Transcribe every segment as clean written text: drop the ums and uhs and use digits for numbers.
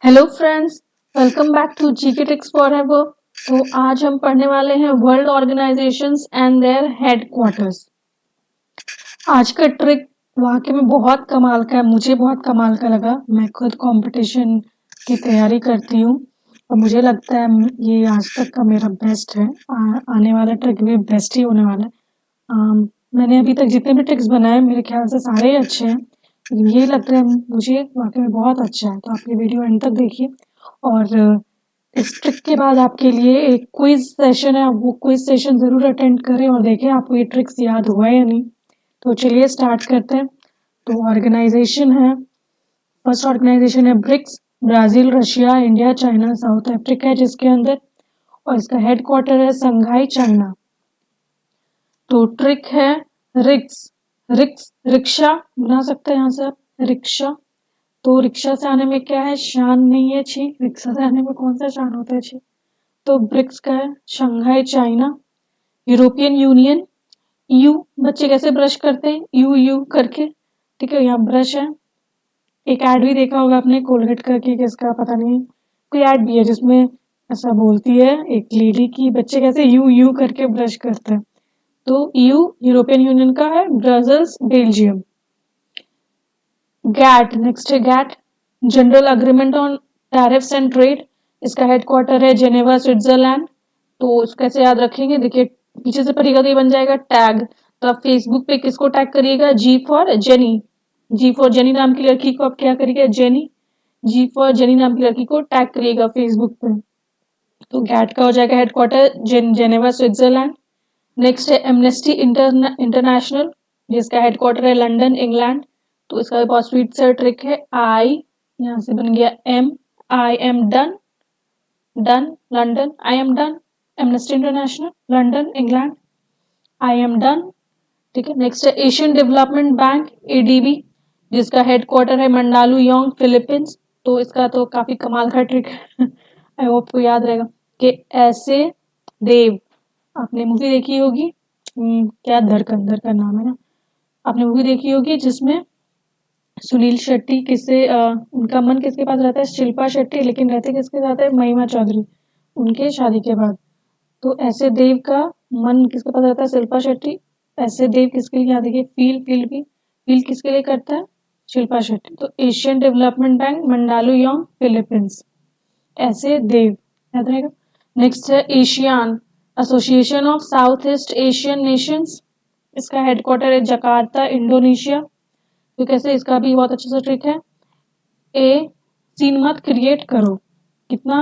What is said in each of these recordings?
Hello friends, welcome back to GK tricks forever. तो आज हम पढ़ने वाले हैं world organisations and their headquarters. आज का ट्रिक वाकई में बहुत कमाल का है, मुझे बहुत कमाल का लगा। मैं खुद कंपटीशन की तैयारी करती हूँ और मुझे लगता है ये आज तक का मेरा बेस्ट है। आने वाला ट्रिक भी बेस्ट ही होने वाला है। मैंने अभी तक जितने भी ट्रिक्स बनाए मेरे ख्याल से सारे ही अच्छे हैं, लेकिन ये लगता है मुझे वाकई में बहुत अच्छा है। तो आप ये वीडियो एंड तक देखिए और इस ट्रिक के बाद आपके लिए एक क्विज सेशन है, वो क्विज सेशन ज़रूर अटेंड करें और देखें आपको ये ट्रिक्स याद हुआ है या नहीं। तो चलिए स्टार्ट करते हैं। तो ऑर्गेनाइजेशन है, फर्स्ट ऑर्गेनाइजेशन है BRICS, Brazil, Russia, India, China, South Africa है जिसके अंदर, और इसका हेडक्वार्टर है संघाई, चाइना। तो ट्रिक है रिक्स, रिक्शा बना सकते हैं यहाँ से आप, रिक्शा। तो रिक्शा से आने में क्या है, शान नहीं है छी, रिक्शा से आने में कौन सा शान होता है छी। तो ब्रिक्स का है Shanghai, China. European union, you, बच्चे कैसे ब्रश करते हैं, यू यू करके, ठीक है, यहाँ ब्रश है। एक ऐड भी देखा होगा आपने कोलगेट का, कि किसका पता नहीं, कोई ऐड भी है जिसमें ऐसा बोलती है एक लेडी की बच्चे कैसे यू यू करके ब्रश करते हैं। तो यू यूरोपियन यूनियन का है, ब्रसल्स बेल्जियम। गैट, नेक्स्ट है GATT, general agreement on tariffs and trade. इसका हेडक्वार्टर है जेनेवा, स्विट्जरलैंड। तो इसको कैसे याद रखेंगे, देखिए पीछे से पढ़िएगा तो ये बन जाएगा टैग। तो आप फेसबुक पे किसको टैग करिएगा, G for Jenny, G for Jenny नाम की लड़की को आप क्या करिएगा, जेनी, जी फॉर जेनी नाम की लड़की को टैग करिएगा फेसबुक पे। तो गैट का हो जाएगा हेडक्वार्टर जेनेवा, स्विट्जरलैंड। नेक्स्ट है एमनेस्टी इंटरनेशनल, जिसका हेडक्वार्टर है लंदन, इंग्लैंड। तो इसका बहुत स्वीट सा ट्रिक है, आई यहाँ से बन गया M, I am done, done London, I am done, Amnesty International London, England, I am done. ठीक है, नेक्स्ट है एशियन डेवलपमेंट बैंक, एडीबी, जिसका हेडक्वार्टर है मंडालू योंग, फिलीपींस। तो इसका तो काफी कमाल का ट्रिक है आई होप को याद रहेगा कि ऐसे देव, आपने मूवी देखी होगी, क्या धड़कन, धड़कन नाम है ना, आपने मूवी देखी होगी जिसमें सुनील शेट्टी किससे उनका मन किसके पास रहता है, शिल्पा शेट्टी, लेकिन रहते किसके साथ है, महिमा चौधरी, उनके शादी के बाद। तो ऐसे देव का मन किसके पास रहता है, शिल्पा शेट्टी। ऐसे देव किसके लिए, यहाँ देखिए फील भी, फील किसके लिए करता है, शिल्पा शेट्टी। तो Asian Development Bank, Mandaluyong, Philippines, ऐसे देव याद रहेगा। नेक्स्ट है ASEAN, Association of South East Asian Nations. इसका हेडक्वार्टर है जकार्ता, इंडोनेशिया। तो कैसे, इसका भी बहुत अच्छा सा ट्रिक है, ए सीन मत क्रिएट करो। कितना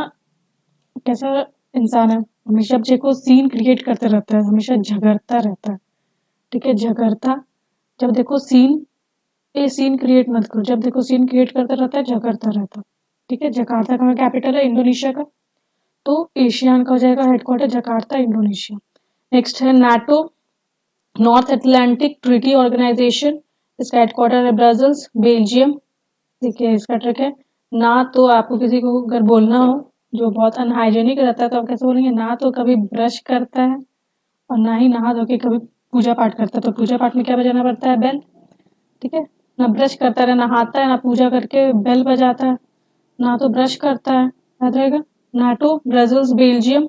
कैसा इंसान है, हमेशा बच्चे को सीन क्रिएट करते रहता है, हमेशा झगड़ता रहता है। ठीक है, झगड़ता, जब देखो सीन, ए सीन क्रिएट मत करो, जब देखो सीन क्रिएट करता रहता है, झगड़ता रहता है। ठीक है, जकार्ता का कैपिटल है इंडोनेशिया का। तो एशियान का हो जाएगा हेडक्वार्टर जकार्ता, इंडोनेशिया। नेक्स्ट है NATO, North Atlantic Treaty Organisation. इसका हेडक्वार्टर है ब्रसल्स, बेल्जियम। देखिए इसका ट्रिक है, ना तो आपको किसी को अगर बोलना हो जो बहुत अनहाइजेनिक रहता है तो आप कैसे बोलेंगे, ना तो कभी ब्रश करता है और ना ही नहा धो के कभी पूजा पाठ करता है। तो पूजा पाठ में क्या बजाना पड़ता है, बेल। ठीक है, ना ब्रश करता है, ना नहाता है, ना पूजा करके बेल बजाता है, ना तो ब्रश करता है, याद रहेगा। NATO, Brussels, Belgium.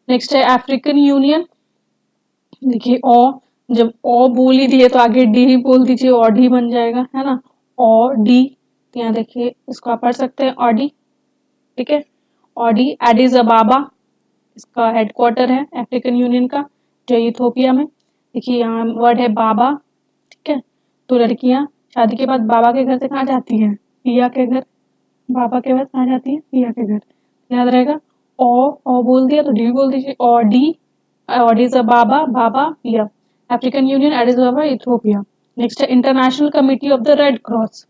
नेक्स्ट है अफ्रीकन यूनियन। देखिए ओ, जब ओ बोल ही दिए तो आगे डी ही बोल दीजिए, ऑडी बन जाएगा, है ना, ओ डी। तो यहाँ देखिए इसको आप पढ़ सकते हैं ऑडी। ठीक है, ऑडी, एडिस अबाबा, इसका हेडक्वार्टर है अफ्रीकन यूनियन का, जो इथोपिया में। देखिए यहाँ वर्ड है बाबा। ठीक है, तो लड़कियां शादी के बाद बाबा के घर से कहाँ जाती हैं, पिया के घर। बाबा के बाद कहाँ जाती है, पिया के घर, याद रहेगा। ओ बोल दिया तो डी बोल दीजिए, ओ डी, एडिस अबाबा, बाबा, पिया। African Union, Addis Ababa, Ethiopia. Next है International Committee of the Red Cross,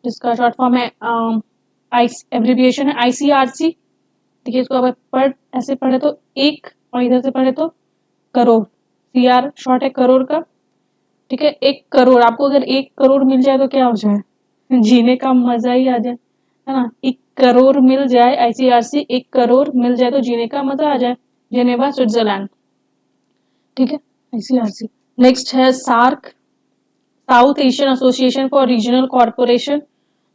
जिसका शॉर्ट फॉर्म है एब्रिविएशन है आईसीआरसी। देखिए इसको अगर पढ़ ऐसे पढ़े तो एक, और इधर से पढ़े तो करोड़, सीआर शॉर्ट है करोड़ का। ठीक है, 1 करोड़, आपको अगर 1 करोड़ मिल जाए तो क्या हो जाए, जीने का मजा ही आ जाए, है ना। 1 करोड़ मिल जाए, आईसीआरसी 1 करोड़ मिल जाए तो जीने का मजा आ जाए, जेनेवा, स्विट्जरलैंड। ठीक है, आईसीआरसी। नेक्स्ट है SAARC, South Asian Association for Regional Corporation,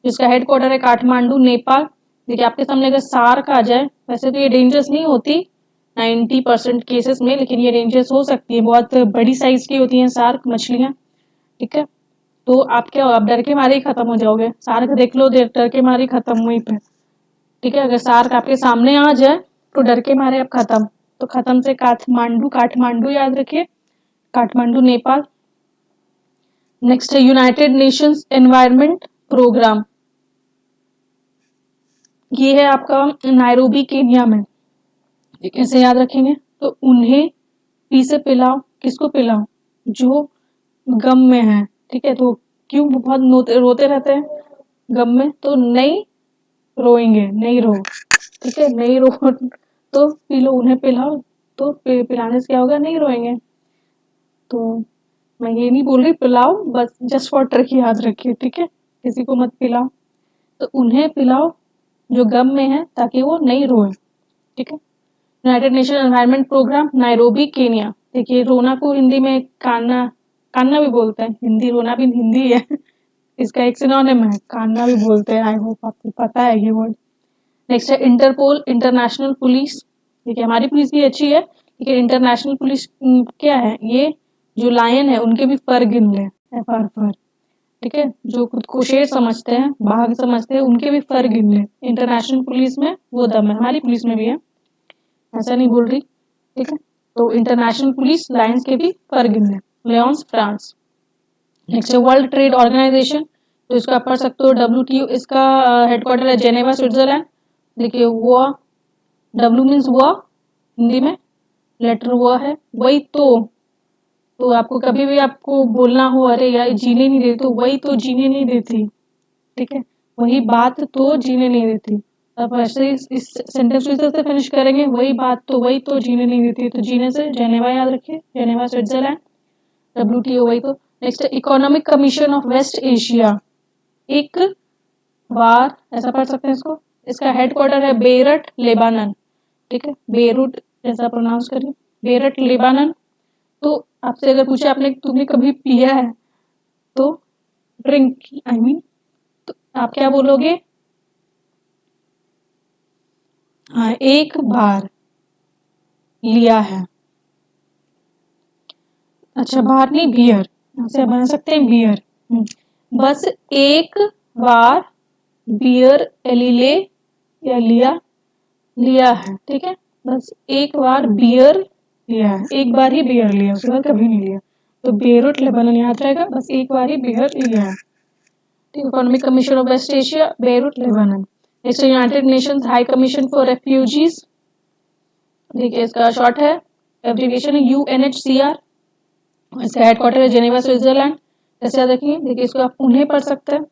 जिसका हेडक्वार्टर है काठमांडू, नेपाल। देखिए आपके सामने अगर सार्क आ जाए, वैसे तो ये डेंजरस नहीं होती 90% केसेस में, लेकिन ये डेंजरस हो सकती है। बहुत बड़ी साइज की होती हैं सार्क मछलियां, ठीक है। तो आप क्या आप डर के मारे ही खत्म हो जाओगे। सार्क देख लो, डर के मारे ही खत्म वहीं पे, ठीक है। अगर सार्क आपके सामने आ जाए तो डर के मारे आप खत्म। तो खत्म से काठमांडू, काठमांडू याद रखिए, काठमांडू नेपाल। नेक्स्ट है यूनाइटेड नेशंस एनवायरनमेंट प्रोग्राम, ये है आपका नायरोबी केन्या में। ये कैसे याद रखेंगे, तो उन्हें पी से पिलाओ, किसको पिलाओ, जो गम में है, ठीक है। तो क्यों बहुत रोते रहते हैं गम में, तो नहीं रोएंगे, नहीं रो, ठीक है, नहीं रो तो पी लो, उन्हें पिलाओ, तो पिलाने से क्या होगा, नहीं रोएंगे। तो मैं ये नहीं बोल रही पिलाओ, बस जस्ट फॉर ट्रिक याद रखिए, ठीक है, किसी को मत पिलाओ। तो उन्हें पिलाओ जो गम में है, ताकि वो नहीं रोए, ठीक है। United Nation Environment Programme, Nairobi Kenya. देखिए रोना को हिंदी में कान्ना, कान्ना भी बोलते हैं, हिंदी रोना भी हिंदी है इसका एक सिनोनिम है, कान्ना भी बोलते हैं। आई होप आपको पता है ये वर्ड। नेक्स्ट है इंटरपोल, इंटरनेशनल पुलिस। देखिए हमारी पुलिस भी अच्छी है, लेकिन इंटरनेशनल पुलिस क्या है, ये जो लायन है उनके भी फर गिन ले, फर फर, ठीक है। जो खुद को शेर समझते हैं, बाघ समझते हैं, उनके भी फर गिन ले। इंटरनेशनल पुलिस में वो दम है, हमारी पुलिस में भी है, ऐसा नहीं बोल रही, ठीक है। तो इंटरनेशनल पुलिस लायंस के भी फर गिन ले। Lions France. नेक्स्ट है वर्ल्ड ट्रेड ऑर्गेनाइजेशन, तो इसको आप पढ़ सकते हो WTO, इसका हेडक्वार्टर है जेनेवा स्विट्जरलैंड। देखिए वो W मीन्स वो, हिंदी में लेटर वो है, वही तो आपको कभी भी आपको बोलना हो अरे यार जीने नहीं देती, तो वही तो जीने नहीं देती, ठीक है। वही बात तो जीने नहीं देती। अब ऐसे इस सेंटेंस को इस तरह से फिनिश करेंगे, वही तो जीने नहीं देती, तो जीने से जेनेवा याद रखिए, जेनेवा स्विट्जरलैंड। WTO वही तो। Next Economic Commission of West Asia, एक बार ऐसा पढ़ सकते हैं इसको। इसका हेडक्वार्टर है बेरट लेबानन, ठीक है, बेरूट जैसा प्रोनाउंस करिए, बेरट लेबानन। तो आपसे अगर पूछे आपने तुमने कभी पिया है, तो ड्रिंक आई मीन, तो आप क्या बोलोगे, हाँ एक बार लिया है। अच्छा बार नहीं, बियर, आपसे बना सकते हैं बियर। बस एक बार बियर एलिले या लिया है, ठीक है। बस एक बार बियर लिया है, एक बार ही बियर लिया, उसके बाद कभी नहीं लिया। तो बेरूट लेबानन याद रहेगा, बस एक बार ही बियर लिया है, ठीक। Economic Commission of West Asia, Beirut Lebanon. Next United Nations High Commission for Refugees. देखिए इसका शॉर्ट है, एब्रिविएशन है UNHCR। इसका हेडक्वार्टर है जेनेवा स्विट्जरलैंड। कैसे याद रखिए, देखिए इसको आप उन्हें पढ़ सकते हैं।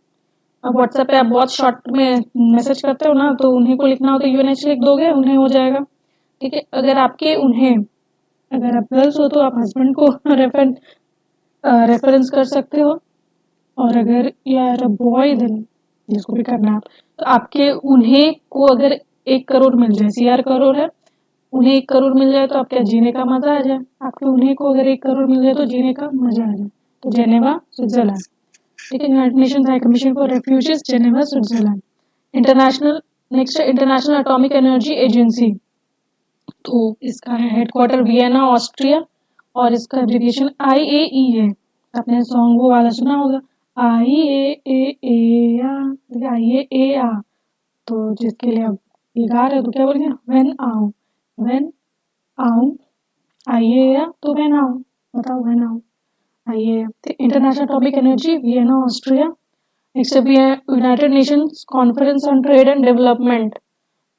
अब व्हाट्सएप पे आप बहुत शॉर्ट में मैसेज करते हो ना, तो उन्हें को लिखना हो तो UNH लिख दोगे, उन्हें हो जाएगा, ठीक है। अगर आपके उन्हें, अगर आप गर्ल्स हो तो आप हस्बैंड को रेफरेंस कर सकते हो, और अगर यार बॉय देन जिसको भी करना है, तो आपके उन्हें को अगर 1 करोड़ मिल जाए, CR करोड़ है, उन्हें 1 करोड़ मिल जाए तो आपके जीने का मजा आ जाए। आपके उन्हें को अगर 1 करोड़ मिल जाए तो जीने का मजा आ जाए। तो जेनेवा स्विट्जरलैंड, ठीक है। United Nations High Commission for refugees, Geneva Switzerland. International, next international Atomic energy agency, तो इसका हेडक्वार्टर वियना ऑस्ट्रिया, और इसका एब्रिविएशन IAEA है। आपने सॉन्ग वो वाला सुना होगा, IAEA, तो जिसके लिए अब ये गा रहे हो तो क्या बोलेंगे, व्हेन आऊं, आइए तो व्हेन आऊं, बताओ व्हेन आऊं, आइए। International Atomic Energy Vienna Austria. Next है United Nations Conference on Trade and Development,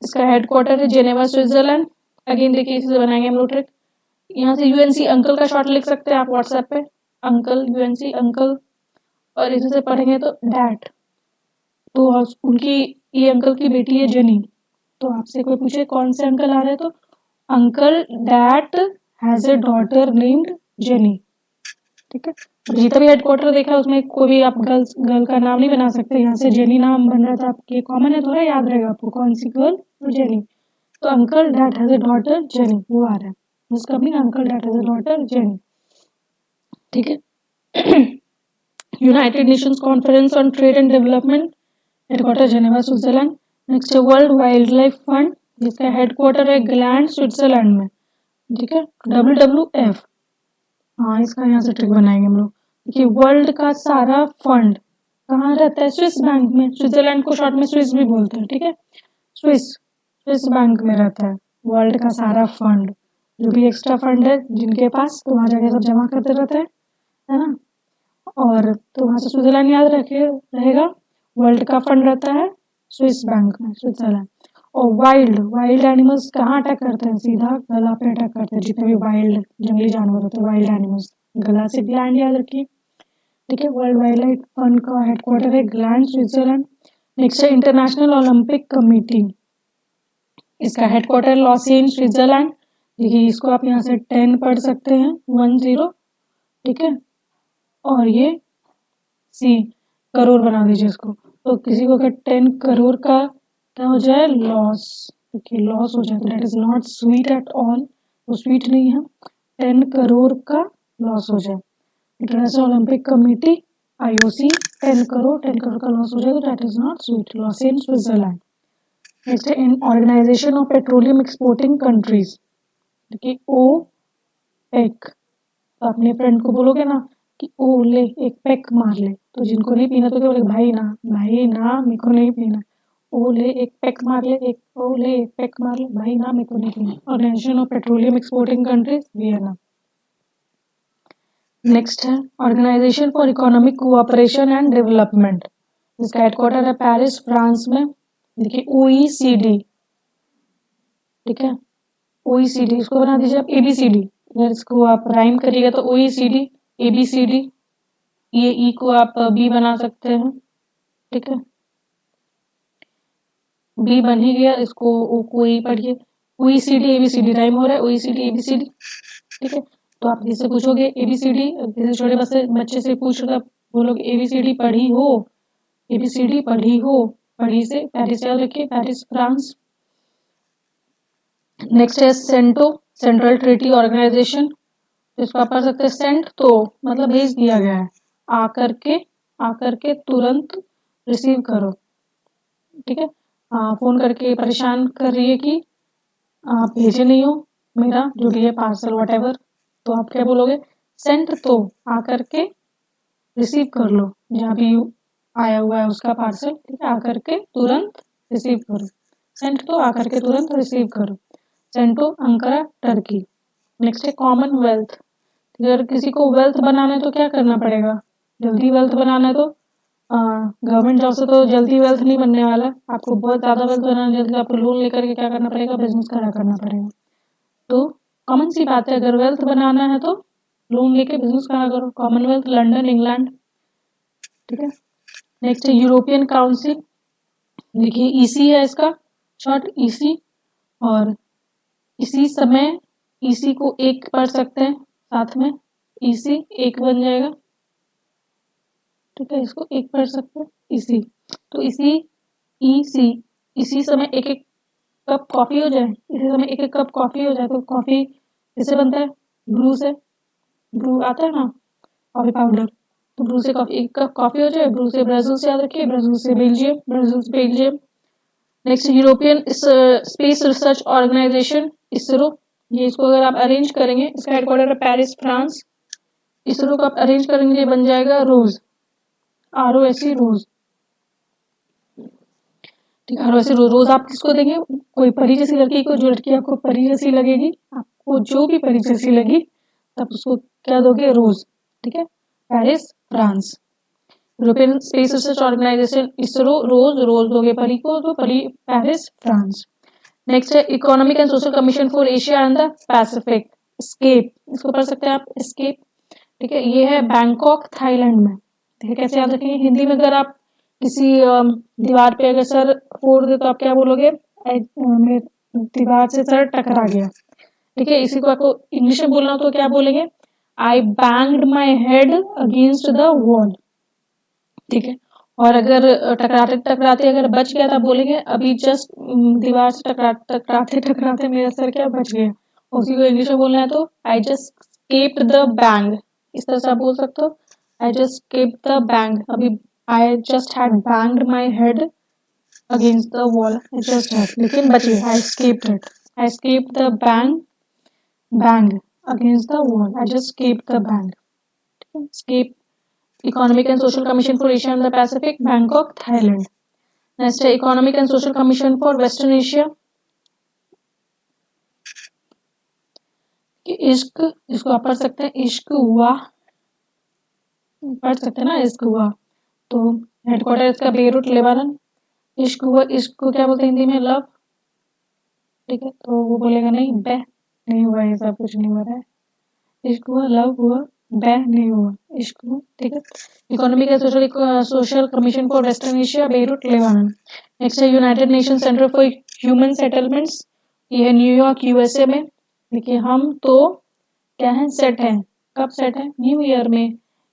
इसका हेडक्वार्टर है जेनेवा स्विट्जरलैंड। अगेन देखिए इसे बनाएंगे हम लोग ट्रिक, यहाँ से UNC अंकल का शॉर्ट लिख सकते हैं आप व्हाट्सएप पे, अंकल UNC अंकल, और इसे से पढ़ेंगे तो डैट। तो उनकी, ये अंकल की बेटी है जेनी। तो आपसे कोई पूछे कौन से अंकल आ रहे हैं, तो uncle that has a daughter named jenny, ठीक है। जितना भी हेडक्वार्टर देखा उसमें कोई भी आप गर्ल का नाम नहीं बना सकते, यहाँ से जेनी नाम बन रहा था, आपके कॉमन है, थोड़ा याद रहेगा आपको कौन सी गर्ल, तो जेनी। तो uncle that has a daughter jenny, वो आ रहा है, उसका भी uncle that has a daughter jenny, ठीक है। United Nations Conference on Trade and development, headquarter Geneva Switzerland. Next है वर्ल्ड वाइल्ड लाइफ फंड, जिसका हेडक्वार्टर है ग्लैंड स्विट्जरलैंड में, ठीक है। WWF, हाँ इसका यहाँ से ट्रिक बनाएंगे हम लोग। देखिए वर्ल्ड का सारा फंड कहाँ रहता है, स्विस बैंक में। स्विट्जरलैंड को शॉर्ट में स्विस भी बोलते हैं, ठीक है। स्विस बैंक में रहता है वर्ल्ड का सारा फंड, जो भी एक्स्ट्रा फंड है जिनके पास, तो वहाँ जाके सब जमा करते रहते हैं, है ना। और तो वहाँ से स्विट्जरलैंड याद रखे रहेगा, वर्ल्ड का फंड रहता है स्विस बैंक में, स्विट्जरलैंड। और वाइल्ड वाइल्ड एनिमल्स कहाँ अटैक करते हैं, सीधा गला पे अटैक करते हैं, जितने भी वाइल्ड जंगली जानवर होते हैं, वाइल्ड एनिमल्स, गला से ग्लैंड याद रखिए, ठीक है। वर्ल्ड वाइल्ड लाइफ फंड का हेडक्वार्टर है ग्लैंड स्विट्जरलैंड। नेक्स्ट है इंटरनेशनल ओलंपिक कमेटी, इसका हेडक्वार्टर लॉसेन स्विट्जरलैंड। देखिए इसको आप यहाँ से 10 पढ़ सकते हैं, 10, ठीक है। और ये सी करोड़ बना दीजिए इसको, तो किसी को अगर 10 करोड़ का क्या हो जाए, लॉस, देखिए लॉस हो जाए, तो that is not sweet at all, वो स्वीट नहीं है। 10 करोड़ का लॉस हो जाए, International Olympic Committee IOC 10 crore का लॉस हो जाए, तो that is not sweet, loss in Switzerland. Next है in Organisation of Petroleum Exporting Countries, देखिए OPEC, तो अपने फ्रेंड को बोलोगे ना कि ओ ले एक पैक मार ले, तो जिनको नहीं पीना तो क्या बोले, भाई ना मेरे को नहीं पीना, ओ ले एक पैक मार ले, ओ ले एक पैक मार ले, भाई ना मेरे को नहीं पीना। Organisation of Petroleum Exporting Countries, Vienna. Next है Organisation for Economic Cooperation and Development, इसका हेडक्वार्टर है पेरिस फ्रांस में। देखिए OECD, ठीक है, OECD इसको बना दीजिए आप ABCD, अगर इसको आप राइम करिएगा तो OECD ABCD, ये ई को आप बी बना सकते हैं, ठीक है, बी बन ही गया, इसको ओ को ई पढ़िए। OECD ABCD राइम हो रहा है, OECD ABCD, ठीक है। तो आप जिससे पूछोगे ABCD, किसी छोटे बच्चे से पूछ रहे बोलोगे ABCD पढ़ी हो, ABCD पढ़ी हो, पढ़ी से पेरिस याद रखिए, पेरिस फ्रांस। नेक्स्ट है सेंटो, सेंट्रल ट्रीटी ऑर्गेनाइजेशन, इसको आप पढ़ सकते हैं सेंट, तो मतलब भेज दिया गया है, आकर के तुरंत रिसीव करो, ठीक है। फोन करके परेशान कर रही है कि आप भेजे नहीं हो मेरा जो भी है पार्सल वट एवर, तो आप क्या बोलोगे, सेंट तो आकर के रिसीव कर लो, जहाँ भी आया हुआ है उसका पार्सल, ठीक है, आकर के तुरंत रिसीव करो, सेंट तो आकर के तुरंत रिसीव करो, सेंटो अंकारा टर्की। नेक्स्ट है कॉमनवेल्थ, अगर किसी को वेल्थ बनाना है तो क्या करना पड़ेगा, जल्दी वेल्थ बनाना है तो गवर्नमेंट जॉब से तो जल्दी वेल्थ नहीं बनने वाला, आपको बहुत ज़्यादा वेल्थ बनाना है जल्दी, आपको लोन लेकर के क्या करना पड़ेगा, बिजनेस खड़ा करना पड़ेगा। तो कॉमन सी बात है, अगर वेल्थ बनाना है तो लोन लेके बिजनेस खड़ा करो, कॉमनवेल्थ लंदन इंग्लैंड, ठीक है। नेक्स्ट है यूरोपियन काउंसिल, देखिए EC है इसका शॉर्ट, EC, और इसी समय EC को एक पढ़ सकते हैं साथ में, EC एक बन जाएगा, ठीक है, इसको एक पढ़ सकते हैं इसी, तो इसी EC, इसी समय एक एक कप कॉफी हो जाए, इसी समय एक एक कप कॉफी हो जाए, तो कॉफी किससे बनता है, ब्रू से, ब्रू आता है ना कॉफी पाउडर, तो ब्रू से कॉफी, एक कप कॉफी हो जाए, ब्रू से ब्राजील से याद रखिए, ब्राजील से बेल्जियम, ब्राजील से Belgium. Next European Space Research Organisation ESRO, ये इसको अगर आप अरेंज करेंगे, इसका हेडक्वार्टर है पेरिस फ्रांस, इसरो को आप अरेंज करेंगे, ये बन जाएगा रोज, ROSE रोज, ठीक है, वैसे रोज आप किसको देंगे, कोई परी जैसी लड़की को, जो लड़की आपको परी जैसी लगेगी, आपको जो भी परी जैसी लगी, तब उसको क्या दोगे, रोज, ठीक है, Paris France. European Space Research Organisation ESRO, रोज रोज दोगे परी को, तो परी पेरिस फ्रांस। नेक्स्ट है economic and social commission for Asia and the Pacific, ESCAP, इसको पढ़ सकते हैं आप, स्केप, ठीक है, ये है बैंकॉक थाईलैंड में, ठीक है। कैसे याद रखेंगे, हिंदी में अगर आप किसी दीवार पे अगर सर फोड़ दे तो आप क्या बोलोगे, मेरे दीवार से सर टकरा गया, ठीक है। इसी को आपको इंग्लिश में बोलना हो तो क्या बोलेंगे, I banged my head against the wall, ठीक है। और अगर टकराते टकराते अगर बच गया तो आप बोलेंगे अभी जस्ट दीवार से टकराते टकराते मेरा सर क्या बच गया, उसी को इंग्लिश में बोलना है तो I just escaped the bang, इस तरह से आप बोल सकते हो, I just escaped the bang, अभी I just had banged my head against the wall. I just had, लेकिन बच गई. I escaped it. I escaped the bang against the wall. I just escaped the bang. Escape Economic and Social Commission for Asia and the Pacific, Bangkok, Thailand. Next है Economic and Social Commission for Western Asia. इश्क, इसको आप पढ़ सकते हैं इश्क हुआ, पढ़ सकते हैं ना इश्क हुआ. तो हेडक्वार्टर इसका बेरूट लेबानन. इश्क हुआ, इश्क को क्या बोलते हैं हिंदी में? लव. ठीक है, तो वो बोलेगा नहीं बे नहीं हुआ, ये सब कुछ नहीं हो रहा है. इश्क हुआ, लव हुआ, बे नहीं हुआ, इश्क हुआ. ठीक है. Economic and social commission for western Asia, Beirut Lebanon. Next है United nation centre for human settlements. ये है न्यूयॉर्क यूएसए में. देखिए हम तो क्या है, सेट है. कब सेट है? न्यू ईयर में.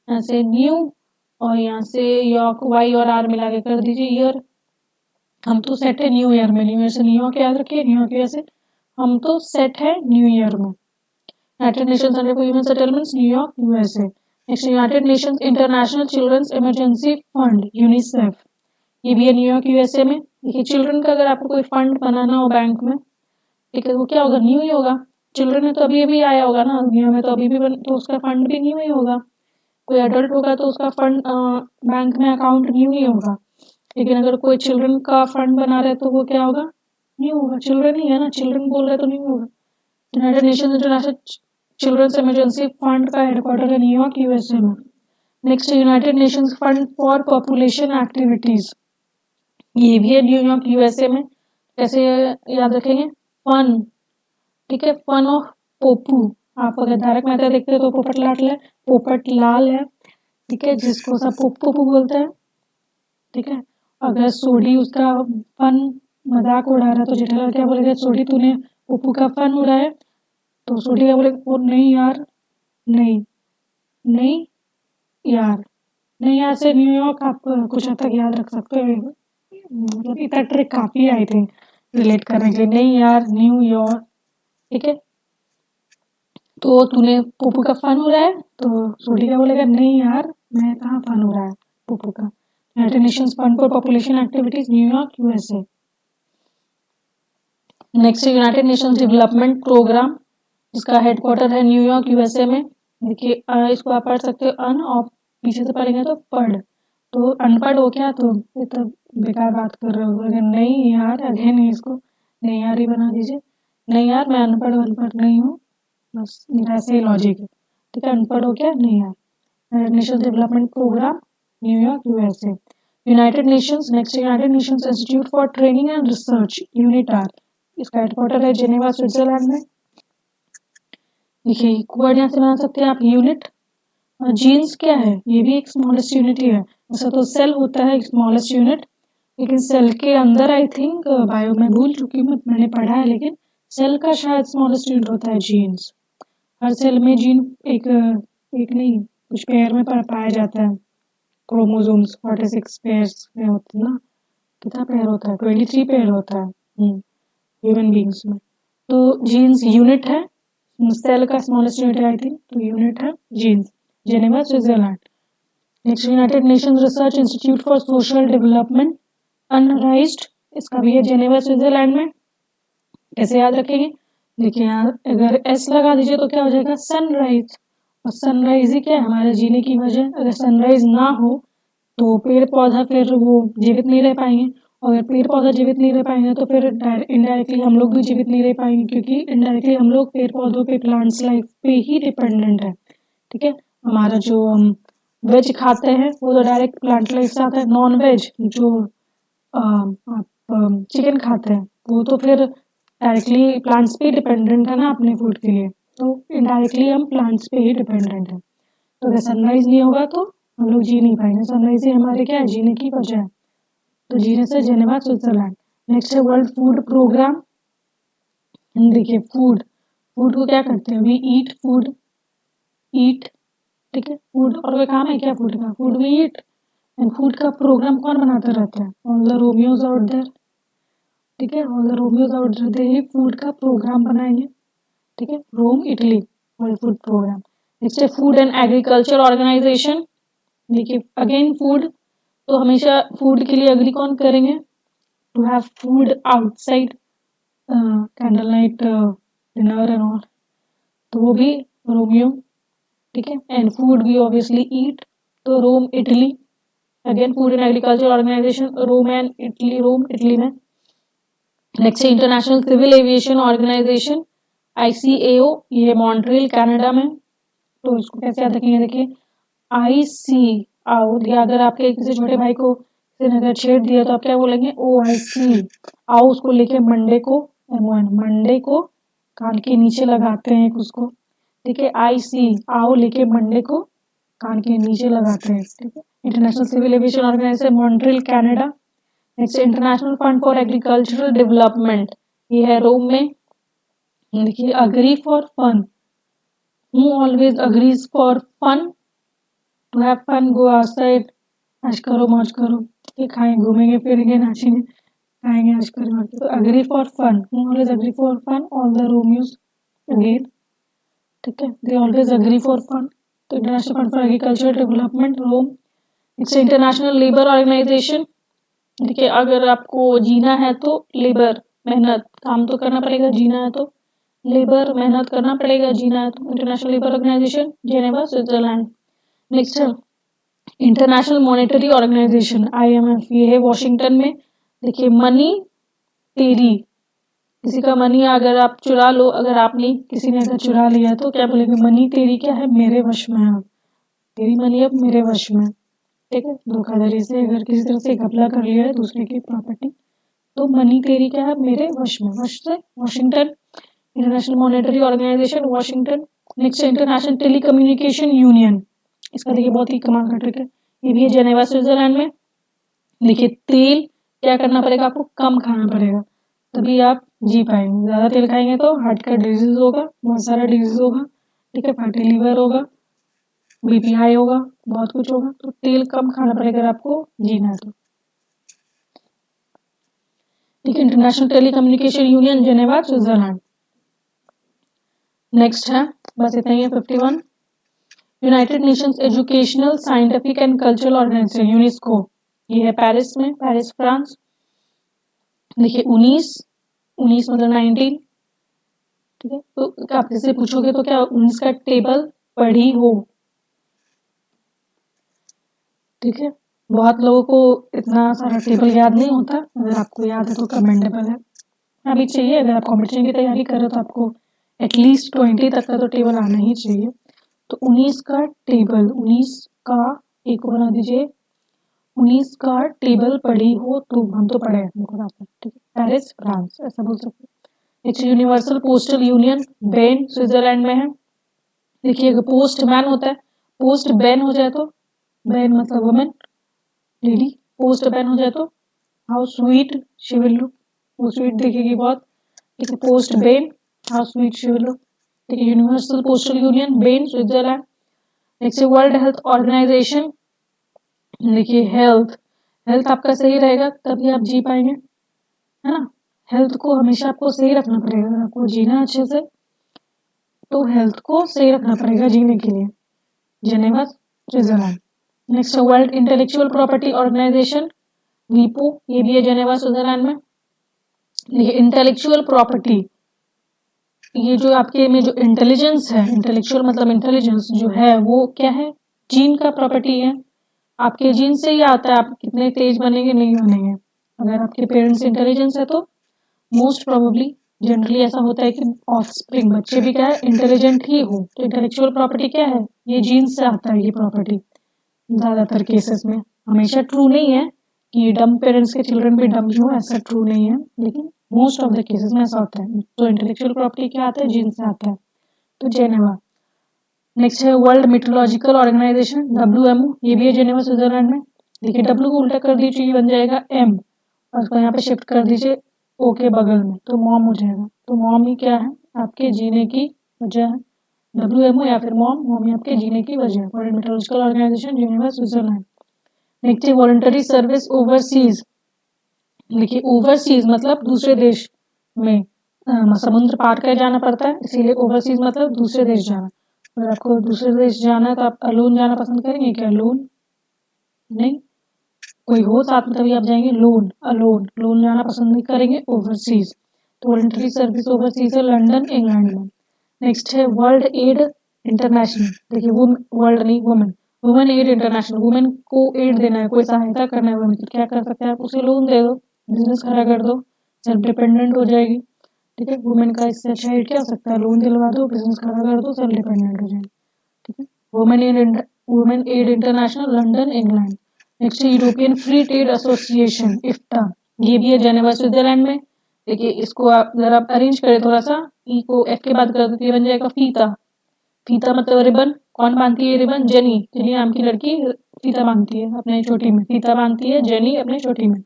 यहाँ से न्यू और यहाँ से यॉर्क, वाई और आर मिला के कर दीजिए ईयर. हम तो सेट है न्यू ईयर में. न्यू ईयर से न्यूयॉर्क याद रखिए, न्यूयॉर्क ईयर से हम तो सेट है न्यू ईयर में. United Nations Centre for human Settlements, New York USA. Next United Nations International children's Emergency Fund, UNICEF. ये भी है न्यूयॉर्क यूएसए में. देखिए चिल्ड्रन का अगर आपको कोई फंड बनाना हो बैंक में, ठीक है, वो क्या होगा? न्यू ही होगा. चिल्ड्रन में तो अभी अभी आया होगा ना दुनिया में, तो अभी भी तो उसका फंड भी न्यू ही होगा. कोई एडल्ट होगा तो उसका फंड बैंक में अकाउंट न्यू ही होगा. लेकिन अगर कोई चिल्ड्रन का फंड बना रहे तो वो क्या होगा? न्यू होगा. चिल्ड्रन ही है ना, चिल्ड्रन बोल रहे तो न्यू होगा. United Nations International children's Emergency Fund का हेडक्वार्टर है न्यूयॉर्क यूएसए में. Next United Nations Fund for Population Activities. ये भी है न्यूयॉर्क यूएसए में. कैसे याद रखेंगे? फन, ठीक है, फन ऑफ पोपू. आप अगर तारक मेहता देखते हैं तो पोपट लाल है, ठीक है, जिसको सब पोपू बोलते हैं. ठीक है. अगर सोडी उसका फन मजाक उड़ा रहा है तो जेठालाल क्या बोलेगा? सोडी तूने पोपू का फन उड़ाया. तो सोडी क्या बोलेगा? वो नहीं यार, नहीं नहीं यार. नहीं यार से न्यूयॉर्क आप कुछ हद तक याद रख सकते हो. मतलब इतना ट्रिक काफी आई थिंक रिलेट करने के लिए. नहीं यार, न्यूयॉर्क. ठीक है. तो तूने पोपू का फन हो रहा है, तो सोडी क्या बोलेगा? नहीं यार, मैं कहाँ फन हो रहा है पोपू का. United Nations Fund for Population Activities, New York USA. Next United Nations Development Programme, जिसका हेडक्वार्टर है न्यूयॉर्क यूएसए में. देखिए इसको आप पढ़ सकते हो अन, और पीछे से पढ़ेंगे तो पढ़. तो अनपढ़ हो क्या? तो ये तो बेकार बात कर रहे हो. अगर नहीं यार, अगेन इसको नहीं यार ही बना दीजिए. नहीं यार, मैं अनपढ़ नहीं हूँ, बस मेरा ऐसे ही लॉजिक है. ठीक है. अनपढ़ हो क्या? नहीं यार. United Nations Development Programme, New York USA. United Nations. Next United Nations institute for training and Research, UNITAR. इसका हेडक्वार्टर है जेनेवा, स्विट्जरलैंड में. देखिए वर्ड यहाँ से बना सकते हैं आप यूनिट. और जीन्स क्या है? ये भी एक स्मॉलेस्ट यूनिट ही है. वैसा तो सेल होता है एक स्मॉलेस्ट यूनिट, लेकिन सेल के अंदर आई थिंक बायो में भूल चुकी हूँ, मैंने पढ़ा है, लेकिन सेल का शायद स्मॉलेस्ट यूनिट होता है जीन्स. हर सेल में जीन एक नहीं, कुछ पेयर में पाया जाता है. क्रोमोसोम्स 46 पेयर्स में होते हैं ना. कितना पेयर होता है? 23 पेयर होता है ह्यूमन बींग्स में. तो जीन्स यूनिट है. सेल का स्मॉलेस्ट यूनिट है आई थिंक, तो यूनिट है genes. Geneva, Switzerland. Next United Nations research institute for social Development, UNRISD. इसका भी है जेनेवा, स्विट्जरलैंड में. कैसे याद रखेंगे? देखिए यहाँ अगर एस लगा दीजिए तो क्या हो जाएगा? सनराइज. और सनराइज ही क्या है? हमारे जीने की वजह. अगर सनराइज ना हो तो पेड़ पौधा फिर वो जीवित नहीं रह पाएंगे. और अगर पेड़ पौधा जीवित नहीं रह पाएंगे तो फिर इनडायरेक्टली हम लोग भी जीवित नहीं रह पाएंगे, क्योंकि इनडायरेक्टली हम लोग पेड़ पौधों पे, प्लांट्स लाइफ पे ही डिपेंडेंट है. ठीक है. हमारा जो हम वेज खाते हैं वो तो डायरेक्ट प्लांट लाइफ से आता है. नॉन वेज जो आप चिकन खाते हैं वो तो फिर डायरेक्टली प्लांट्स पे डिपेंडेंट है ना अपने फूड के लिए. तो इनडायरेक्टली हम प्लांट्स पे ही डिपेंडेंट है. तो अगर सनराइज नहीं होगा तो हम लोग जी नहीं पाएंगे. सनराइज ही हमारे क्या है? जीने की वजह है. तो जीने से जेनेवा, स्विट्जरलैंड. नेक्स्ट है वर्ल्ड फूड प्रोग्राम. देखिए फूड को क्या करते हैं? We eat food. ईट, ठीक है. फूड और कोई काम है क्या फूड का? Food we eat. And food का प्रोग्राम कौन बनाता रहता है? All the Romeos out there. ठीक है. All the Romeos out there ही फूड का प्रोग्राम बनाएंगे. ठीक है. Rome, Italy, World food Programme. Next है फूड एंड एग्रीकल्चर ऑर्गेनाइजेशन. देखिए अगेन फूड, तो हमेशा फूड के लिए अग्री कौन करेंगे? to have food outside candlelight dinner and all, तो वो भी रोमियो, ठीक है। And food we obviously eat, तो Rome Italy, again food and agriculture organisation Rome and Italy, Rome Italy में। नेक्स्ट है International Civil Aviation Organisation ICAO, ये है मॉन्ट्रियल कनाडा में। तो इसको कैसे याद रखेंगे, देखिए ICAO, या अगर आपके किसी छोटे भाई को किसी ने अगर छेड़ दिया तो आप क्या बोलेंगे, OIC, आओ उसको लेके मंडे को, मंडे को कान के नीचे लगाते हैं उसको, ठीक है। IC, आओ लेके मंडे को कान के नीचे लगाते हैं, ठीक है। International Civil Aviation Organisation Montreal Canada. Next International Fund for Agricultural Development, ये है रोम में। देखिए agree for fun, who always agrees for fun, to have fun, go outside, ऐश करो मौज करो, ये खाएं घूमेंगे फिरेंगे नाचेंगे खाएंगे ऐश करेंगे, तो agree for fun, who always agree for fun, all the Romeos again, ठीक है, they always agree for fun। तो International Fund for Agriculture Development Rome. It's International Labour Organisation, देखिए अगर आपको जीना है तो लेबर, मेहनत, काम तो करना पड़ेगा, जीना है तो लेबर, मेहनत करना पड़ेगा, जीना है तो। International Labour Organisation Geneva Switzerland. Next है इंटरनेशनल मॉनेटरी ऑर्गेनाइजेशन IMF, ये है वॉशिंगटन में। देखिए मनी तेरी, किसी का मनी अगर आप चुरा लो, अगर आपने किसी ने अगर चुरा लिया तो क्या बोलेंगे, मनी तेरी क्या है, मेरे वश में है, तेरी मनी अब मेरे वश में, ठीक है। धोखाधड़ी से अगर किसी तरह से घपला कर लिया है दूसरे की प्रॉपर्टी, तो मनी तेरी क्या है, मेरे वश में, वश से Washington. International Monetary Organisation Washington. Next International Telecommunication Union, इसका देखिए बहुत ही कमाल का ट्रिक है, ये भी है जेनेवा स्विट्जरलैंड में। देखिए तेल क्या करना पड़ेगा, आपको कम खाना पड़ेगा, तभी आप जी पाएंगे। ज्यादा तेल खाएंगे तो हार्ट का डिजीज होगा, बहुत सारा डिजीज होगा, ठीक है, फैटी लीवर होगा, BP हाई होगा, बहुत कुछ होगा, तो तेल कम खाना पड़ेगा अगर आपको जीना है तो, ठीक है। International Telecommunication Union Geneva Switzerland. Next है, बस इतना ही है 51, United Nations Educational Scientific and Cultural Organisation UNESCO, ये है पेरिस में, पेरिस फ्रांस। देखिए 19 मतलब 19, ठीक है। तो आप जैसे पूछोगे तो क्या 19 का टेबल पढ़ी हो, ठीक है। बहुत लोगों को इतना सारा टेबल याद नहीं होता, अगर आपको याद है तो कमेंडेबल है, अभी चाहिए, अगर आप कॉम्पिटिशन की तैयारी कर रहे हो तो आपको एटलीस्ट 20 तक का तो टेबल आना ही चाहिए। तो 19 का टेबल, 19 का एक को बना दीजिए, 19 का टेबल पढ़ी हो तो, हम तो पढ़े हैं, ठीक है, पेरिस फ्रांस ऐसा बोल सकते हैं। Next universal Postal Union Bern Switzerland में है। देखिए अगर पोस्ट मैन होता है, पोस्ट बैन हो जाए तो, बैन मतलब वुमेन लेडी, पोस्ट बैन हो जाए तो how sweet she will look, वो स्वीट दिखेगी बहुत, ठीक है। Post Bern, how sweet she will look, ठीक है। Universal Postal Union Bern Switzerland. Next World Health Organisation, देखिए हेल्थ, हेल्थ आपका सही रहेगा तभी आप जी पाएंगे, है ना। हेल्थ को हमेशा आपको सही रखना पड़ेगा, अगर आपको जीना अच्छे से तो हेल्थ को सही रखना पड़ेगा जीने के लिए, Geneva Switzerland. Next World Intellectual Property Organisation वीपो, ये भी है जेनेवा स्विट्जरलैंड में। देखिए इंटेलेक्चुअल प्रॉपर्टी, ये जो आपके में जो इंटेलिजेंस है, इंटेलेक्चुअल मतलब इंटेलिजेंस जो है वो क्या है, जीन का प्रॉपर्टी है, आपके जीन से ही आता है आप कितने तेज बनेंगे नहीं बनेंगे। अगर आपके पेरेंट्स इंटेलिजेंस है तो मोस्ट प्रोबेबली जनरली ऐसा होता है कि ऑफस्प्रिंग बच्चे भी क्या है इंटेलिजेंट ही हो। तो इंटेलेक्चुअल प्रॉपर्टी क्या है, ये जीन से आता है ये प्रॉपर्टी, ज्यादातर केसेस में, हमेशा ट्रू नहीं है कि डम पेरेंट्स के चिल्ड्रन भी डम ही हो, ऐसा ट्रू नहीं है, लेकिन मोस्ट ऑफ द केसेस में ऐसा होता है। तो इंटेलेक्चुअल प्रॉपर्टी क्या आता है, जीन से आता है, तो जेनेवा। नेक्स्ट है वर्ल्ड मेट्रोलॉजिकल ऑर्गेनाइजेशन WMO, ये भी है जेनेवा स्विट्जरलैंड में। देखिए W को उल्टा कर दीजिए, ये बन जाएगा M, और उसको यहाँ पे शिफ्ट कर दीजिए O के बगल में, तो मॉम हो जाएगा। तो मॉम ही क्या है, आपके जीने की वजह है, WMO या फिर मॉम ही आपके जीने की वजह है। World Meteorological Organisation Geneva Switzerland. Next है वॉलंटरी सर्विस ओवरसीज, देखिए ओवरसीज मतलब दूसरे देश में समुद्र पार कर जाना पड़ता है, इसीलिए ओवरसीज मतलब दूसरे देश जाना। अगर आपको दूसरे देश जाना है तो आप अलोन जाना पसंद करेंगे क्या, अलोन नहीं, कोई हो साथ में तभी आप जाएंगे। लोन, अलोन, लोन जाना पसंद नहीं करेंगे। ओवरसीज, तो वॉलंटरी सर्विस ओवरसीज है लंदन इंग्लैंड में। नेक्स्ट है वर्ल्ड एड इंटरनेशनल, देखिए वो वर्ल्ड नहीं, women, women add international, women को एड देना है, कोई सहायता करना है वुमेन की, क्या कर सकते हैं आप, उसे लोन दे दो, बिजनेस खड़ा कर दो, सेल्फ डिपेंडेंट हो जाएगी। ठीक है, वुमेन का इससे अच्छा एड क्या हो सकता है, लोन दिलवा दो, बिजनेस खड़ा कर दो, सेल्फ डिपेंडेंट हो जाएगी। ठीक है, Women add International London England. Next European free trade association EFTA, ये भी है जेनेवा स्विट्जरलैंड में। देखिए इसको आप अगर आप अरेंज करें थोड़ा सा, ई को एफ के बाद कर देते ये बन जाएगा फीता। फीता मतलब रिबन, कौन बांधती है रिबन, जेनी, जेनी नाम की लड़की फीता बांधती है अपने छोटी में, फीता बांधती है जेनी अपने छोटी में।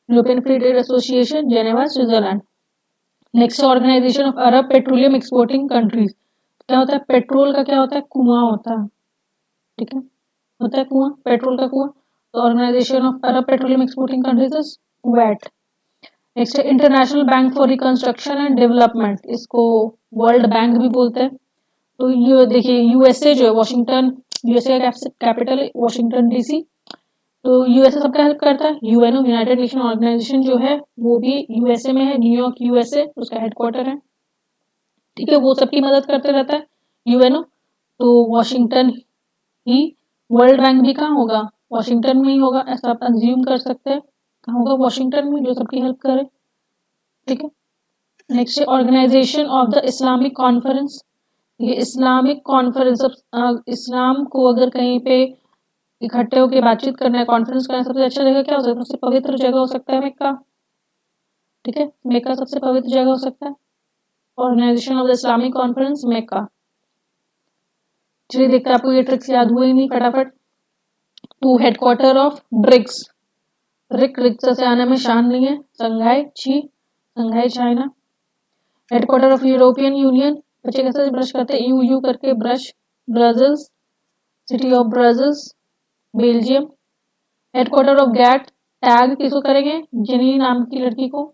European free trade Association Geneva Switzerland. Next Organisation of Arab Petroleum Exporting Countries, क्या होता है, पेट्रोल का क्या होता है, कुआं होता है। ठीक है, होता है कुआं, पेट्रोल का कुआं, तो Organisation of Arab Petroleum Exporting Countries is Kuwait. Next है International Bank for Reconstruction and Development, इसको वर्ल्ड बैंक भी बोलते हैं। तो ये देखिए यूएसए जो है वॉशिंगटन, यूएसए का कैपिटल है वॉशिंगटन डीसी, तो यूएसए सबका हेल्प करता है। यूएनओ यूनाइटेड नेशन ऑर्गेनाइजेशन जो है वो भी यूएसए में है, न्यूयॉर्क यूएसए उसका हेडक्वार्टर है। ठीक है, वो सबकी मदद करते रहता है यूएनओ। तो वॉशिंगटन ही, वर्ल्ड बैंक भी कहाँ होगा, वॉशिंगटन में ही होगा, ऐसा आप अज्यूम कर सकते हैं, कहाँ होगा, वॉशिंगटन में, जो सबकी हेल्प करे। ठीक है, next Organisation of the Islamic Conference, ये इस्लामिक कॉन्फ्रेंस, इस्लाम को अगर कहीं पे इकट्ठे होकर बातचीत करना है, कॉन्फ्रेंस करना है, सबसे अच्छा जगह क्या हो सकता है, सबसे पवित्र जगह हो सकता है मक्का। ठीक है, मक्का सबसे पवित्र जगह हो सकता है, Organisation of the Islamic Conference Mecca. चलिए देखते हैं आपको ये ट्रिक्स याद हुए ही नहीं फटाफट। टू हेडक्वार्टर ऑफ ब्रिक्स, रिक्स से आने में शान नहीं है, संघाई ची, Shanghai China. Headquarter of European Union, बच्चे कैसे ब्रश करते हैं, यू करके brush, Brussels, city of Brussels Belgium. Headquarter of GATT, tag किसको करेंगे, जेनी नाम की लड़की को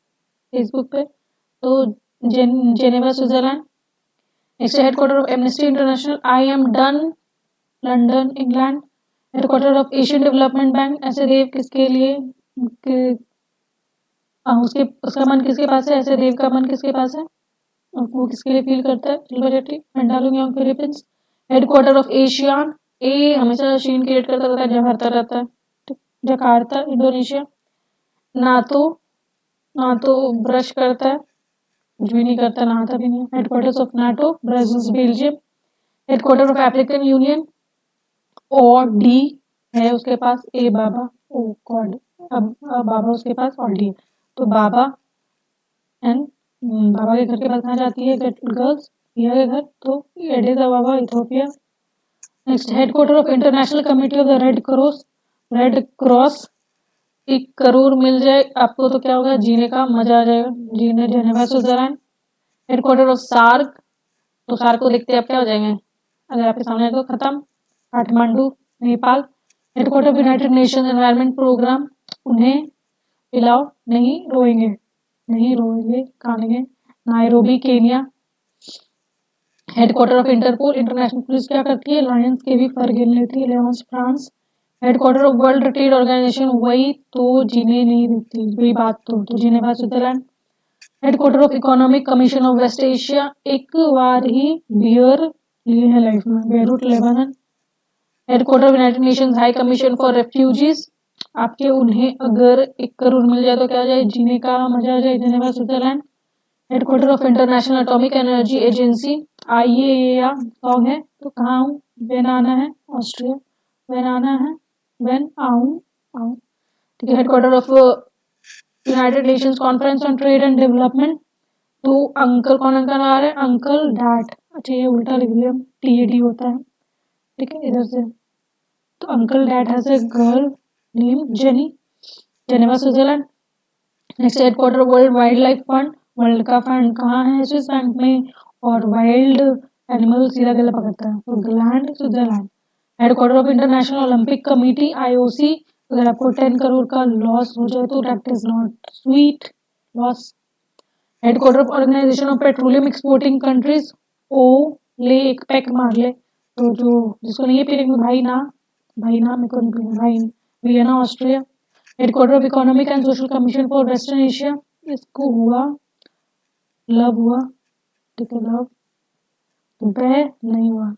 फेसबुक पे, तो Geneva Switzerland. Next headquarter of amnesty international, I am done London England. Headquarter of Asian Development bank, ऐसे देव किसके लिए उसके उसका मन किसके पास है, ऐसे देव का मन किसके पास है, वो किसके लिए फील करता है, silver jetty, Mandaluyong Philippines. Headquarter of ASEAN, ए हमेशा शीन क्रिएट करता रहता है, जकार्ता रहता है, जकार्ता इंडोनेशिया। नातो, नातो ब्रश करता है, कुछ भी नहीं करता, नहाता भी नहीं। Headquarters of NATO Brussels Belgium. Headquarter of African union, और डी है उसके पास, ए बाबा, ओ गॉड, अब बाबा उसके पास और डी, तो बाबा एंड बाबा के घर के पास कहाँ जाती है गर्ल्स, पिया के घर, तो Addis Ababa Ethiopia. Next headquarter of International Committee of the Red Cross, Red Cross, 1 crore मिल जाए आपको तो क्या होगा, जीने का मजा आ जाएगा, जीने, Geneva Switzerland. Headquarter of SAARC, तो सार्क को देखते आप क्या हो जाएंगे, अगर आपके सामने तो खत्म, Kathmandu Nepal. Headquarter of United Nation Environment Programme, उन्हें पिलाओ, नहीं रोएंगे, नहीं रोएंगे, खाएंगे, Nairobi Kenya. Headquarter of Interpol, International police क्या करती है, लायंस के भी फर गिन लेती है, Lyons France. Headquarter of World Trade Organisation, वही तो जीने नहीं देती, वही बात तो Geneva Switzerland. Headquarter of Economic Commission of West Asia, एक बार ही बियर लिए है लाइफ में, Beirut Lebanon. Headquarter of United Nations High Commission for Refugees, आपके उन्हें अगर 1 करोड़ मिल जाए तो क्या हो जाए, जीने का मजा आ जाए, Geneva Switzerland. Headquarter of international Atomic energy agency, IAEA song है, तो कहाँ हूँ, वेन आना है, ऑस्ट्रिया, वेन आना है, वेन आऊँ, आऊँ। ठीक है, headquarter of United Nations Conference on Trade and development, तो अंकल, कौन अंकल आ रहे हैं, अंकल डैड, अच्छा ये उल्टा लिख दिया, टीएडी होता है। ठीक है, इधर से, तो uncle dad has a girl name jenny, Geneva Switzerland. Next headquarter world wild life fund, world का फंड कहाँ है, स्विस बैंक में, और वाइल्ड एनिमल सीधा गला पकड़ता है, तो Gland Switzerland. Headquarter of International Olympic Committee IOC, अगर आपको 10 करोड़ का लॉस हो जाए तो that is not sweet loss. Headquarter of organisation of Petroleum Exporting Countries, ओ ले एक पैक मार ले, तो जो जिसको नहीं है पीने भाई ना, भाई ना मेरे को नहीं पीना, भाई Vienna Austria. Headquarter of Economic and social commission for western Asia, इसको हुआ लव हुआ, ठीक है लव, नहीं हुआ,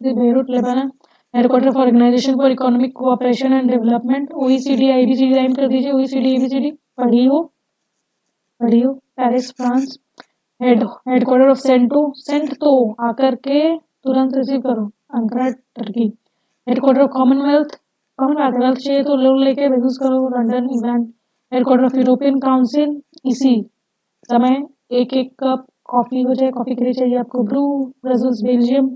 Beirut Lebanon. Headquarter of Organisation for Economic Cooperation and Development, OECD IBCD line कर दीजिए, ओईसीडी आईबीसीडी पढ़ी हो Paris France. Headquarter of CENTO आकर के तुरंत रिसीव करो, Ankara Turkey. Headquarter of Commonwealth चाहिए तो लोन लेके बिजनेस करो, London England. Headquarter of European council, इसी समय एक एक कप कॉफी हो जाए, कॉफी के लिए चाहिए आपको ब्रू, Brussels Belgium.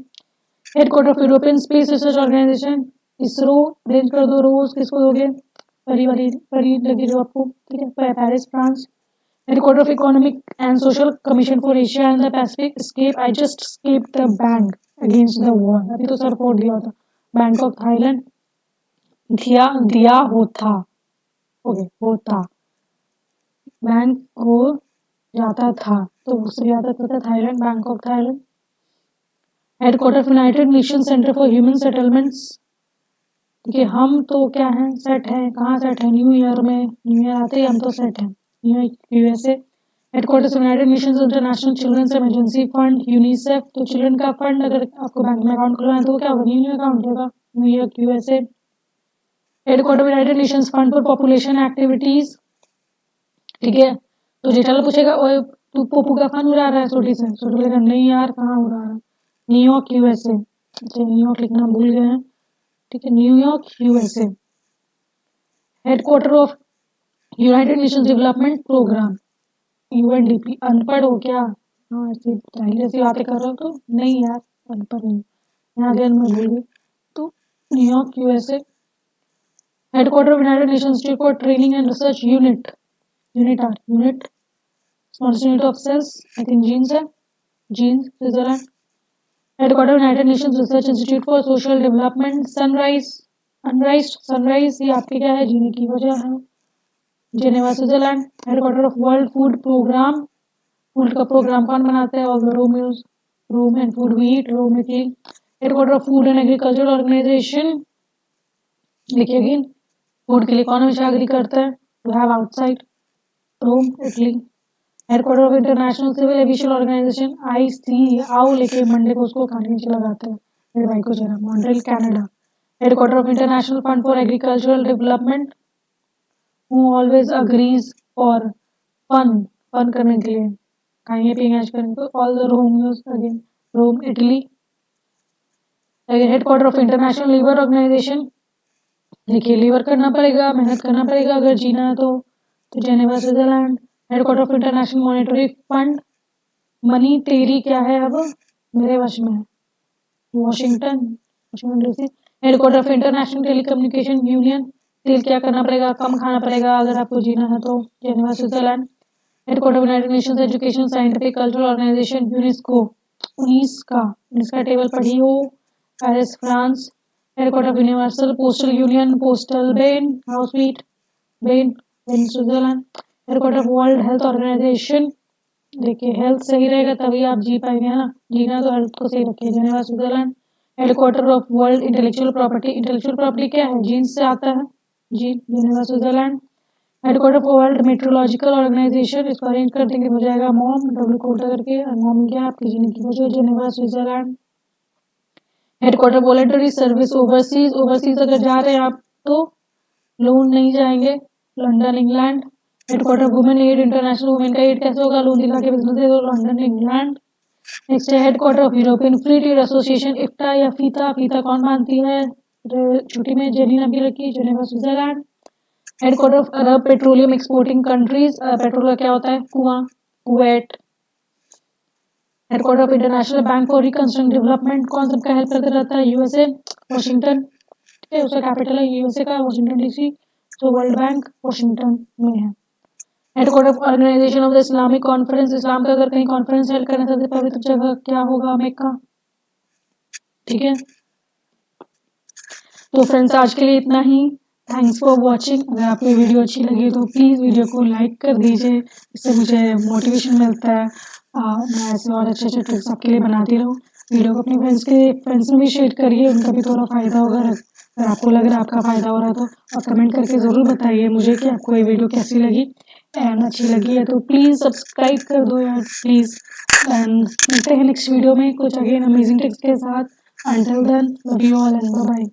Headquarter of European Space Research Organisation, ESRO, arrange कर दो रोज, किसको दोगे, परी लगी जो आपको, ठीक है, Paris France. Headquarter of Economic and Social Commission for Asia and the Pacific, escape, I just escaped the bank against the war, अभी तो सर फोड़ दिया था, बैंकॉक थाईलैंड, दिया होता, ओके होता, बैंक हो जाता था, तो उससे ज्यादा था Thailand, Bangkok Thailand. Headquarter of United nation centre for human settlements, क्योंकि हम तो क्या है, सेट है, कहाँ सेट है, न्यू ईयर में, न्यू ईयर आते ही हम तो सेट है, USA. Headquarters United Nations International children's Emergency Fund, UNICEF, तो चिल्ड्रन का फंड अगर आपको बैंक में अकाउंट खुलवाना है तो क्या होगा, न्यू अकाउंट होगा, New York USA. Headquarter United Nations Fund for Population activities, ठीक है, तो जेठालाल पूछेगा ओए तू पोपू का फंड उड़ा रहा है छोटी से, छोटू बोलेगा नहीं यार कहाँ उड़ा रहा है, न्यूयॉर्क यूएसए, अच्छा न्यूयॉर्क लिखना भूल गए हैं, ठीक है, New York USA. Headquarter of United Nations Development Programme, UNDP, अनपढ़ हो क्या, हाँ ऐसी जैसी बातें कर रहे हो तो नहीं यार अनपढ़ नहीं, यहाँ अगेन मैं भूल गई, तो New York USA. Headquarter of United Nations institute for training and research, unit smallest unit of cells, I think jeans है, jeans Switzerland. Headquarter United Nations research institute for social development, sunrise ये आपके क्या है, जीने की वजह है, Geneva Switzerland. Headquarter of world food programme, food का प्रोग्राम कौन बनाते हैं, all the room and food we eat, Rome Italy. Headquarter of food and agriculture Organisation, देखिए अगेन फूड के लिए कौन हमेशा एग्री करता है, to have outside, Rome Italy. Headquarter of International Civil Aviation Organisation, IC, आओ लेके मंडे को उसको खाने नीचे लगाते हैं, मेरे भाई को जरा, Montreal Canada. Headquarter of International Fund for Agricultural Development, who always agrees for fun करने के लिए, खाएंगे पिएंगे ऐश करेंगे, तो all the Rome use again, Rome Italy. Headquarter of International लीवर ऑर्गेनाइजेशन, देखिए लीवर करना पड़ेगा, मेहनत करना पड़ेगा अगर जीना है तो Geneva Switzerland. Headquarter of International Monetary Fund, money तेरी क्या है अब मेरे वश में है, Washington DC. Headquarter of international Telecommunication union, तेल क्या करना पड़ेगा, कम खाना पड़ेगा अगर आपको जीना है तो, Geneva Switzerland. Headquarter of United Nations Education Scientific Cultural Organisation, UNESCO, 19 का टेबल पढ़ी हो, Paris France. Headquarter of Universal Postal Union, postal Bern, house sweet, Bern Switzerland. Headquarter of World Health Organisation, देखिए हेल्थ सही रहेगा तभी आप जी पाएंगे, है ना, जीना तो हेल्थ को सही रखिए, Geneva Switzerland. Headquarter of World Intellectual Property क्या है, जीन्स से आता है, gene, Geneva Switzerland. Headquarter of World Meteorological Organisation, इसको अरेंज कर देंगे हो जाएगा मॉम, डब्ल्यू को उल्टा करके, मॉम क्या आपकी जीने की वजह, Geneva Switzerland. Headquarter voluntary service overseas अगर जा रहे हैं आप तो लोन नहीं जाएंगे, London England. Headquarter women add international, women का एड कैसे होगा, लोन दिला के बिजनेस दे दो, लंदन इंग्लैंड। नेक्स्ट है headquarter of European free trade association, EFTA या फीता कौन मानती है, छुट्टी में जेनी नबी रखी, Geneva Switzerland. Headquarter of Arab Petroleum Exporting countries, petrol का क्या होता है, कुआं, Kuwait. Headquarter of international Bank for reconstruction development, कौन सबका हेल्प करते रहता है, यूएसए, वाशिंगटन, ठीक है, उसका कैपिटल है यूएसए का वाशिंगटन डीसी, तो वर्ल्ड बैंक वाशिंगटन में है। Headquarter of organisation of the Islamic conference, इस्लाम का अगर कहीं कॉन्फ्रेंस हेल्प करना सबसे पवित्र जगह क्या होगा, मक्का, ठीक है। तो फ्रेंड्स आज के लिए इतना ही, थैंक्स फॉर वॉचिंग। अगर आपको वीडियो अच्छी लगी तो प्लीज़ वीडियो को लाइक कर दीजिए, इससे मुझे मोटिवेशन मिलता है, मैं ऐसे और अच्छे अच्छे ट्रिक्स आपके लिए बनाती रहूँ। वीडियो को अपने फ्रेंड्स में भी शेयर करिए, उनका भी थोड़ा फ़ायदा होगा, अगर आपको लग रहा है आपका फ़ायदा हो रहा है तो, और कमेंट करके ज़रूर बताइए मुझे कि आपको ये वीडियो कैसी लगी। एंड अच्छी लगी है तो प्लीज़ सब्सक्राइब कर दो यार प्लीज़। एंड मिलते हैं नेक्स्ट वीडियो में कुछ अगेन अमेजिंग टिप्स के साथ। Until then love you all and bye bye.